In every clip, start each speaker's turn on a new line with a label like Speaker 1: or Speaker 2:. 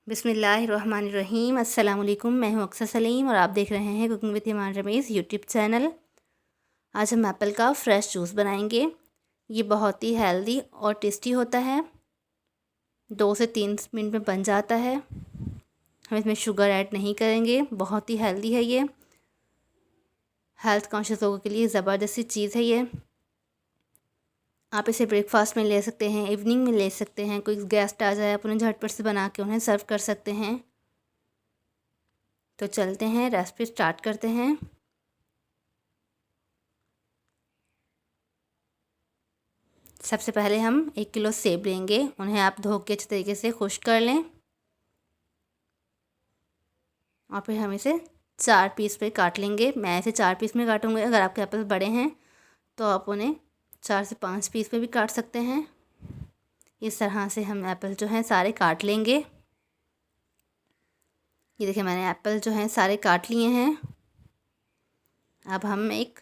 Speaker 1: बिस्मिल्लाहिर्रहमानिर्रहीम। अस्सलाम वालेकुम। मैं हूँ अक्सर सलीम और आप देख रहे हैं cooking with Iman Ramiz YouTube channel. आज हम एप्पल का फ़्रेश जूस बनाएंगे। ये बहुत ही हेल्दी और टेस्टी होता है। 2 से 3 मिनट में बन जाता है। हम इसमें शुगर ऐड नहीं करेंगे। बहुत ही हेल्दी है ये। हेल्थ कॉन्शियस लोगों के लिए ज़बरदस्ती चीज़ है ये। आप इसे ब्रेकफास्ट में ले सकते हैं, इवनिंग में ले सकते हैं। कोई गेस्ट आ जाए, आप उन्हें झटपट से बना के उन्हें सर्व कर सकते हैं। तो चलते हैं, रेसिपी स्टार्ट करते हैं। सबसे पहले हम 1 किलो सेब लेंगे। उन्हें आप धो के अच्छे तरीके से खुश्क कर लें और फिर हम इसे 4 पीस पे काट लेंगे। मैं इसे 4 पीस में काटूंगी। अगर आपके एप्पल बड़े हैं तो आप उन्हें 4 से 5 पीस पे भी काट सकते हैं। इस तरह से हम एप्पल जो हैं सारे काट लेंगे। ये देखिए, मैंने एप्पल जो हैं सारे काट लिए हैं। अब हम एक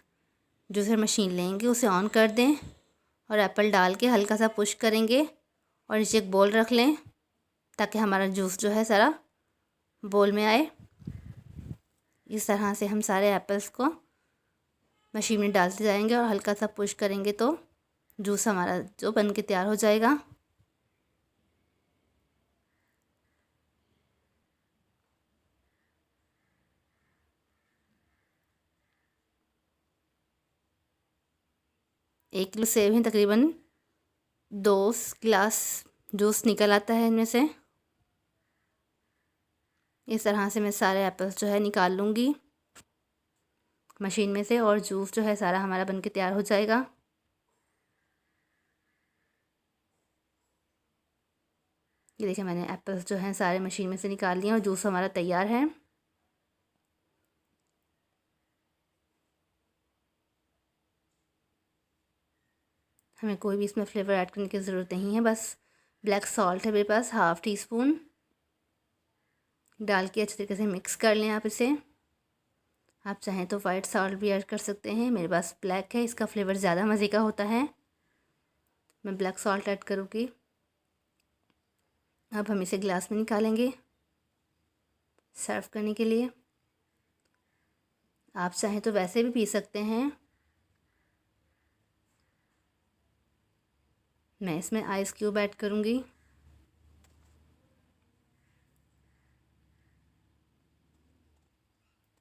Speaker 1: जूसर मशीन लेंगे, उसे ऑन कर दें और एप्पल डाल के हल्का सा पुश करेंगे और नीचे एक बोल रख लें ताकि हमारा जूस जो है सारा बोल में आए। इस तरह से हम सारे एप्पल्स को मशीन में डालते जाएंगे और हल्का सा पुश करेंगे तो जूस हमारा जो बन के तैयार हो जाएगा। एक किलो सेब हैं, तकरीबन 2 गिलास जूस निकल आता है इनमें से। इस तरह से मैं सारे एप्पल्स जो है निकाल लूँगी मशीन में से और जूस जो है सारा हमारा बन के तैयार हो जाएगा। ये देखिए, मैंने एप्पल्स जो हैं सारे मशीन में से निकाल लिए और जूस हमारा तैयार है। हमें कोई भी इसमें फ्लेवर ऐड करने की ज़रूरत नहीं है। बस ब्लैक सॉल्ट है मेरे पास, हाफ़ टी स्पून डाल के अच्छे तरीके से मिक्स कर लें आप इसे। आप चाहें तो वाइट सॉल्ट भी ऐड कर सकते हैं। मेरे पास ब्लैक है, इसका फ्लेवर ज़्यादा मज़े का होता है। मैं ब्लैक सॉल्ट ऐड करूँगी। अब हम इसे गिलास में निकालेंगे सर्व करने के लिए। आप चाहें तो वैसे भी पी सकते हैं। मैं इसमें आइस क्यूब ऐड करूँगी।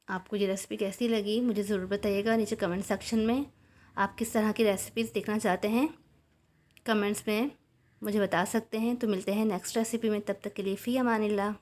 Speaker 1: आपको ये रेसिपी कैसी लगी मुझे ज़रूर बताइएगा नीचे कमेंट सेक्शन में। आप किस तरह की रेसिपीज़ देखना चाहते हैं कमेंट्स में मुझे बता सकते हैं। तो मिलते हैं नेक्स्ट रेसिपी में, तब तक के लिए फ़ी अमानिल्लाह।